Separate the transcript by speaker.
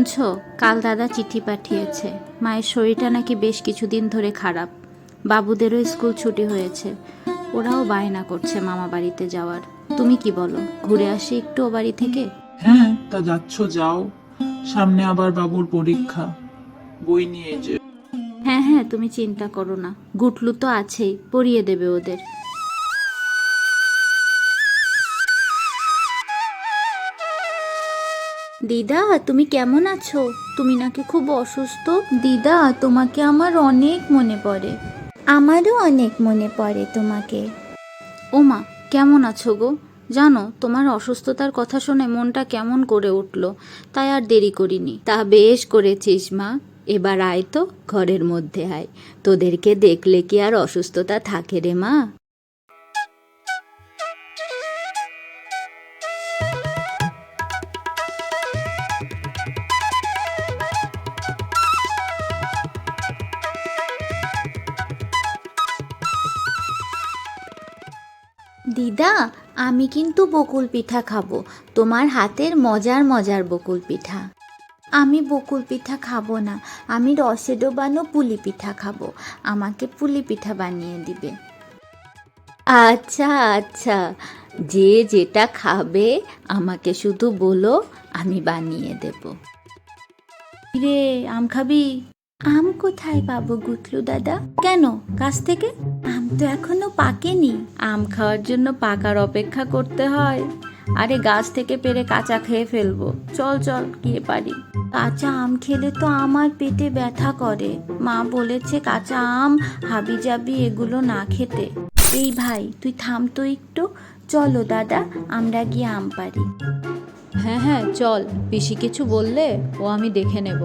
Speaker 1: শুনছো, কাল দাদা চিঠি পাঠিয়েছে। মায়ের শরীরটা নাকি বেশ কিছুদিন ধরে খারাপ। বাবুদেরও স্কুল ছুটি হয়েছে, ওরাও বায়না করছে মামা বাড়িতে যাওয়ার। তুমি কি বলো, ঘুরে আসি একটু ও বাড়ি থেকে?
Speaker 2: হ্যাঁ, তা যাচ্ছ যাও। সামনে আবার বাবুর পরীক্ষা, বই নিয়ে যে।
Speaker 1: হ্যাঁ হ্যাঁ, তুমি চিন্তা করো না, গুটলু তো আছেই, পড়িয়ে দেবে ওদের। দিদা, তুমি কেমন আছো? তুমি নাকি খুব অসুস্থ। দিদা, তোমাকে আমার অনেক মনে পড়ে।
Speaker 3: আমারও অনেক মনে পড়ে তোমাকে।
Speaker 1: ওমা, কেমন আছো গো? জানো, তোমার অসুস্থতার কথা শুনে মনটা কেমন করে উঠল, তাই আর দেরি করিনি। তা বেশ করেছিস মা, এবার আয় তো, ঘরের মধ্যে আয়। তোদেরকে দেখলে কি আর অসুস্থতা থাকে রে মা? দিদা, আমি কিন্তু বকুল পিঠা খাবো, তোমার হাতের মজার মজার বকুল পিঠা। আমি বকুল পিঠা খাবো না, আমি রসে ডোবানো পুলি পিঠা খাবো। আমাকে পুলি পিঠা বানিয়ে দিবে। আচ্ছা আচ্ছা, যে যেটা খাবে আমাকে শুধু বলো, আমি বানিয়ে দেব। রে, আম খাবি? আম কোথায় পাবো গুতলু দাদা? কেন, গাছ থেকে? আম তো এখনো পাকেনি। আম খাওয়ার জন্য পাকার অপেক্ষা করতে হয়। আরে গাছ থেকে পেড়ে কাঁচা খেয়ে ফেলবো, চল চল গিয়ে পারি। কাঁচা আম খেলে তো আমার পেটে ব্যথা করে। মা বলেছে কাঁচা আম, হাবিজাবি এগুলো না খেতে। এই ভাই, তুই থাম তো একটু। চলো দাদা, আমরা গিয়ে আম পারি। হ্যাঁ হ্যাঁ চল, পিসি কিছু বললে ও আমি দেখে নেব।